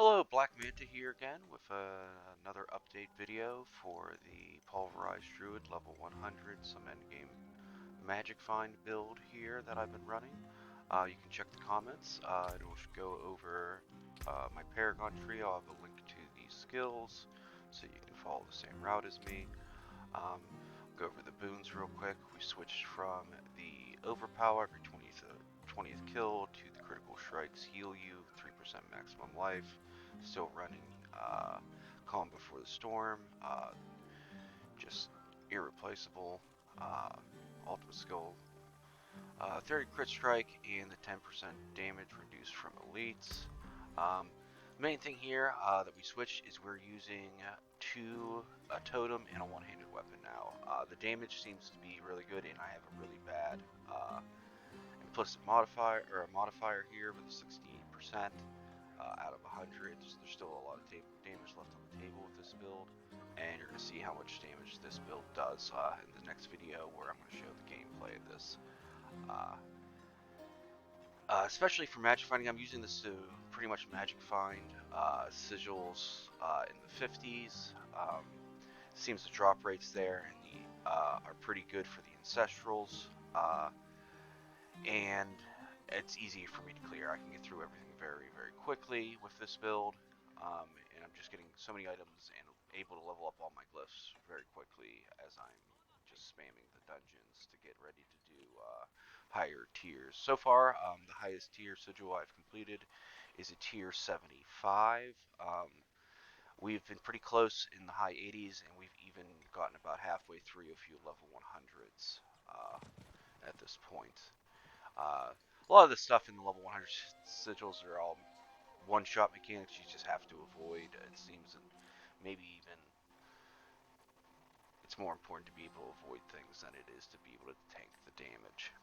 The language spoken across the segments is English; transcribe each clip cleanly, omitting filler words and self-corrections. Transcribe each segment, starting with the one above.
Hello, BlackManta here again with another update video for the Pulverized Druid level 100, some endgame magic find build here that I've been running. You can check the comments. It will go over my Paragon tree. I'll have a link to the skills so you can follow the same route as me. Go over the boons real quick. We switched from the overpower every 20th kill to the critical strikes heal you 3% maximum life. Still running Calm Before the Storm, just irreplaceable. Ultimate skill 30 crit strike and the 10% damage reduced from elites. The main thing here that we switched is we're using a totem and a one-handed weapon now. The damage seems to be really good, and I have a really bad implicit modifier here with a 68% out of 100. So there's still a lot of damage left on the table with this build, and you're going to see how much damage this build does in the next video where I'm going to show the gameplay of this. Especially for magic finding, I'm using this to pretty much magic find sigils in the 50s. Seems the drop rates there are pretty good for the ancestrals, and it's easy for me to clear. I can get through everything very quickly with this build, and I'm just getting so many items and able to level up all my glyphs very quickly as I'm just spamming the dungeons to get ready to do higher tiers. So far, the highest tier sigil I've completed is a tier 75. We've been pretty close in the high 80s, and we've even gotten about halfway through a few level 100s at this point. A lot of the stuff in the level 100 sigils are all one-shot mechanics you just have to avoid. It seems that maybe even it's more important to be able to avoid things than it is to be able to tank the damage.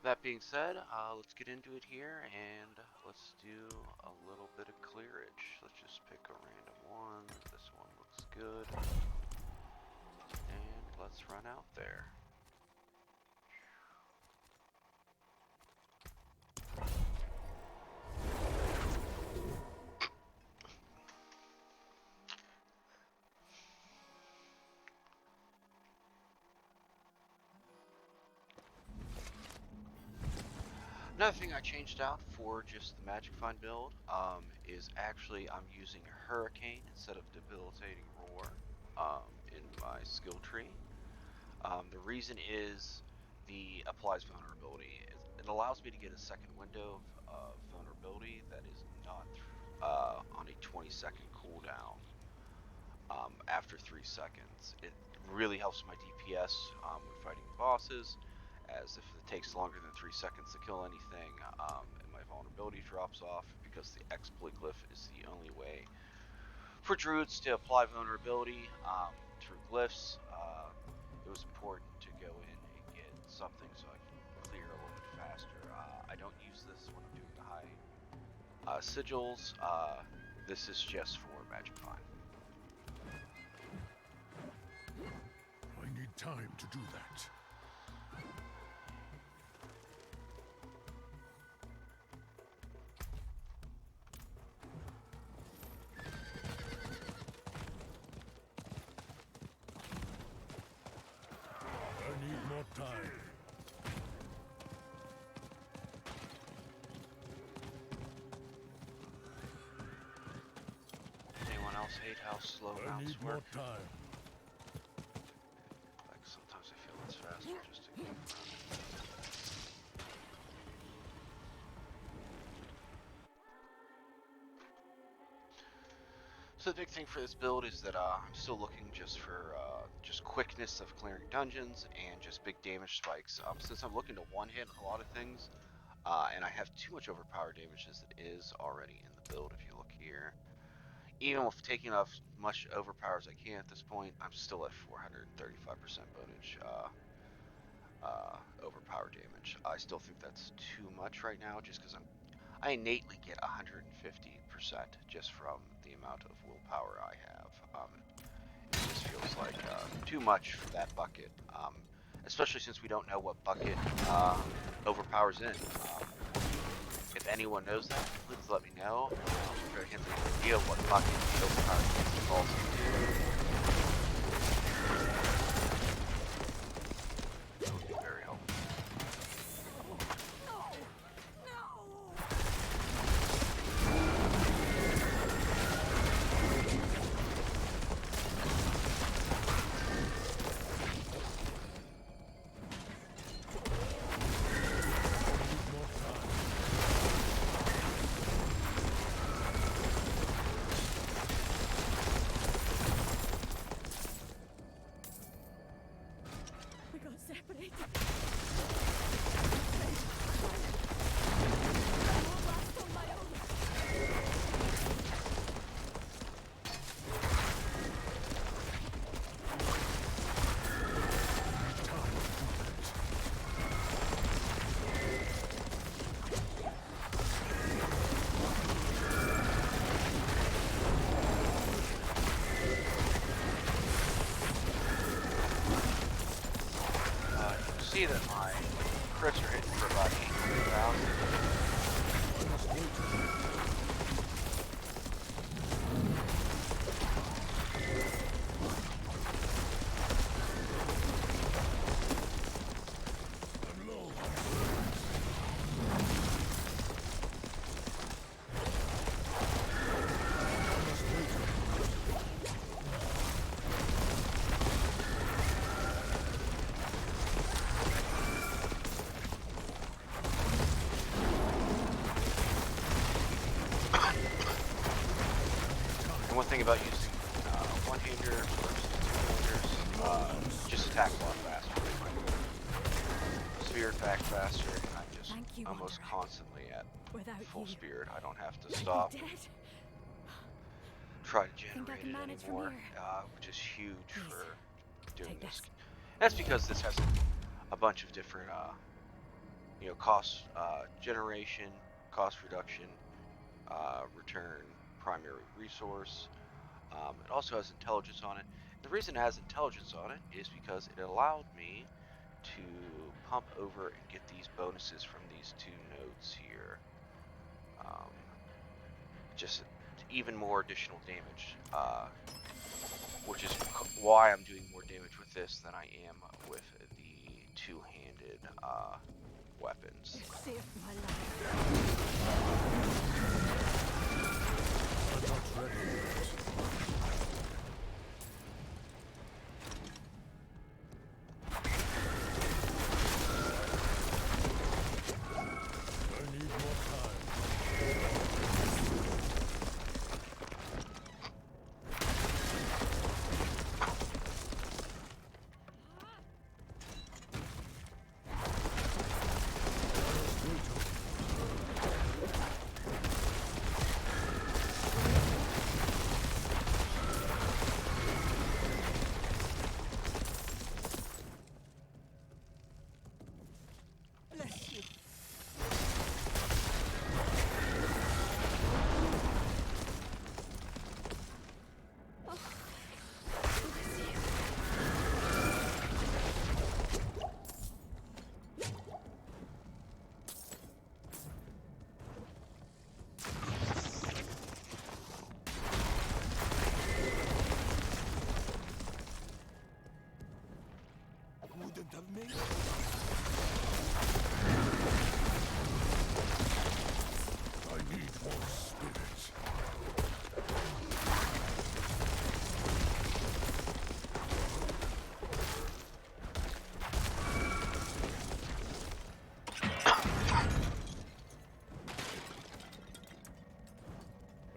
That being said, let's get into it here, and let's do a little bit of clearage. Let's just pick a random one. This one looks good. And let's run out there. Another thing I changed out for just the Magic Find build is actually I'm using Hurricane instead of Debilitating Roar in my skill tree. The reason is the applies vulnerability. It allows me to get a second window of vulnerability that is not on a 20-second cooldown after 3 seconds. It really helps my DPS when fighting bosses, as if it takes longer than 3 seconds to kill anything, and my vulnerability drops off, because the exploit glyph is the only way for druids to apply vulnerability through glyphs. It was important to go in and get something so I can clear a little bit faster. I don't use this when I'm doing the high sigils. This is just for magic find. I need time to do that. I need more time. Anyone else hate how slow I mounts need work? more time. Like sometimes I feel it's faster just to keep running. So the big thing for this build is that I'm still looking just for just quickness of clearing dungeons and just big damage spikes. Since I'm looking to one-hit a lot of things, and I have too much overpower damage as it is already in the build. If you look here, even with taking off much overpower as I can at this point, I'm still at 435% bonus overpower damage. I still think that's too much right now, just because I innately get 150% just from the amount of willpower I have. It just feels like too much for that bucket, especially since we don't know what bucket overpowers in. if anyone knows that, please let me know. I'm trying to get an idea of what fucking overpowered these balls can do. That would be very helpful. We got separated. See that my crits are hitting for about 800,000. And one thing about using one-hander versus two-handers, just attack a lot faster. Spear attack faster, and I'm just almost constantly at full spear. I don't have to stop try to generate it anymore, which is huge for doing this. That's because this has a bunch of different, you know, cost generation, cost reduction, return primary resource. It also has intelligence on it. The reason it has intelligence on it is because it allowed me to pump over and get these bonuses from these two nodes here. Just even more additional damage, which is why I'm doing more damage with this than I am with the two-handed weapons. You saved my life. I'm not ready yet. I need more time. Bless you. Oh, bless you. Wouldn't have made it. I need more spirit.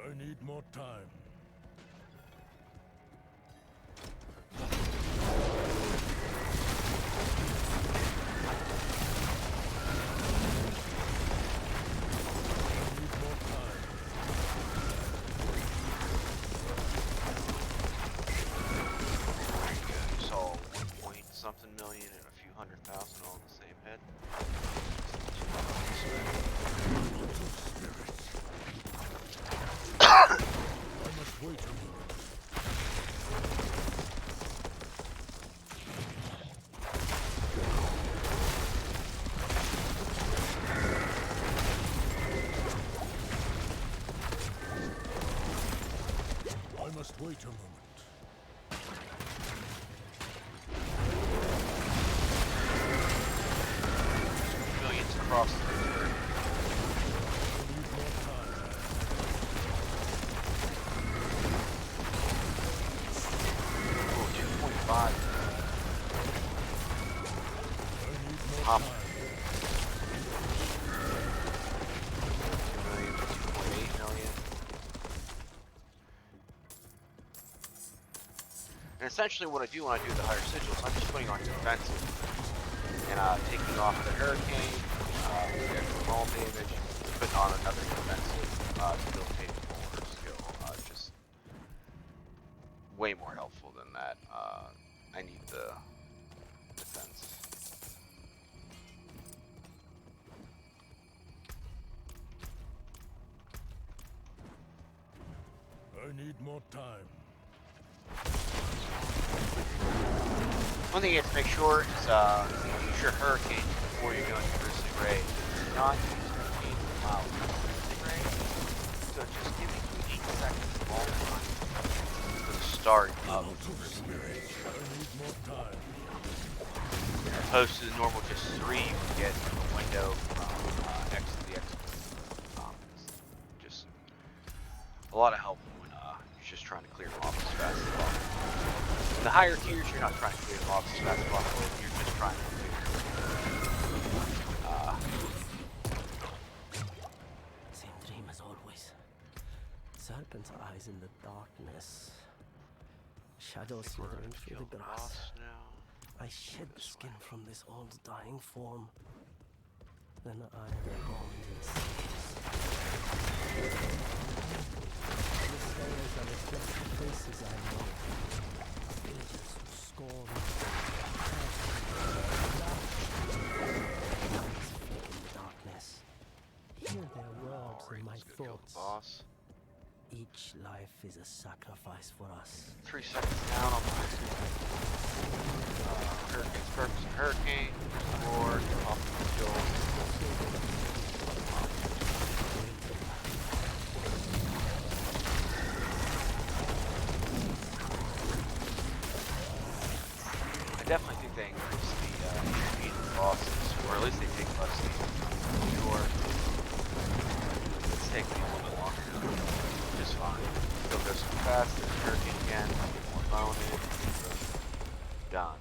I need more time. You saw 1-point-something million and a few 100,000 all in the same head. I'm Wait a moment. Millions across the board. Oh, 2.5. Top. 2.8 million. And essentially what I do when I do the higher sigils, I'm just putting on defensive and taking off the hurricane, the extra ball damage, putting on another defensive debilitating or skill. Just way more helpful than that. I need the defense. I need more time. One thing you have to make sure is use your hurricane before you go into Grizzly Raid. Do not use hurricane while Grizzly Raid. So just giving you 8 seconds of all time for the start of Grizzly Raid. I need more time. As opposed to the normal just 3 you can get in the window from X to the X. Just a lot of help when you're just trying to clear them off as fast as possible. In the higher tiers, you're not trying to clear them off as fast as possible. You're just trying to clear. Same dream as always. Serpent's eyes in the darkness. Shadows slithering through the grass. I shed the skin from this old dying form. Then I reborn in cities. The slayers are reflected faces I know. Villagers who scorn me. Eyes fade in the darkness. Hear their words in my thoughts. Boss. Each life is a sacrifice for us. 3 seconds down on my Hurricane's purpose of hurricane, or off the skill. I definitely think they increase the speed of the bosses, or at least they take less speed. Sure. It's taking me a little bit longer now. Just fine. Still goes so fast, there's hurricane again, get more bonus, done.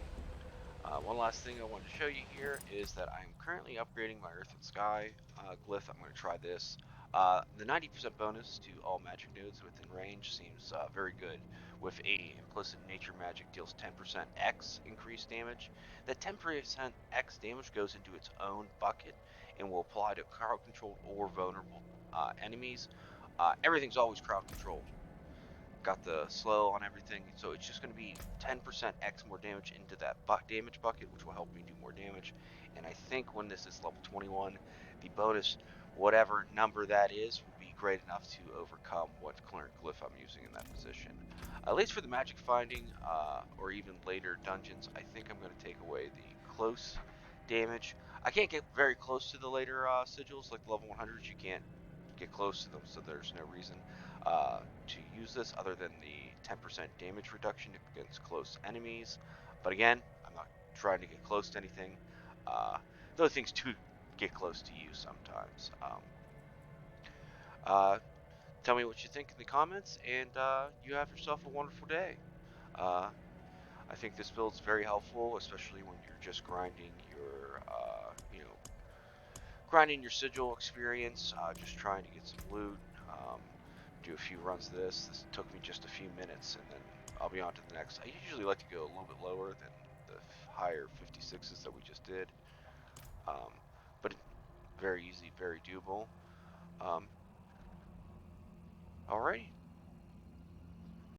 One last thing I wanted to show you here is that I'm currently upgrading my Earth and Sky glyph. I'm going to try this. The 90% bonus to all magic nodes within range seems very good. With a implicit nature magic deals 10% X increased damage. That 10% X damage goes into its own bucket and will apply to crowd controlled or vulnerable enemies. Everything's always crowd controlled. Got the slow on everything, so it's just going to be 10% X more damage into that damage bucket, which will help me do more damage. And I think when this is level 21, the bonus, whatever number that is, will be great enough to overcome what current glyph I'm using in that position. At least for the magic finding, or even later dungeons, I think I'm going to take away the close damage. I can't get very close to the later sigils, like the level 100s. You can't get close to them, so there's no reason to use this other than the 10% damage reduction against close enemies. But again, I'm not trying to get close to anything. Those things do get close to you sometimes. Tell me what you think in the comments, and you have yourself a wonderful day. I think this build's very helpful, especially when you're just grinding your, grinding your sigil experience, just trying to get some loot. Do a few runs of this. This took me just a few minutes, and then I'll be on to the next. I usually like to go a little bit lower than the higher 56s that we just did, but very easy, very doable. Alrighty.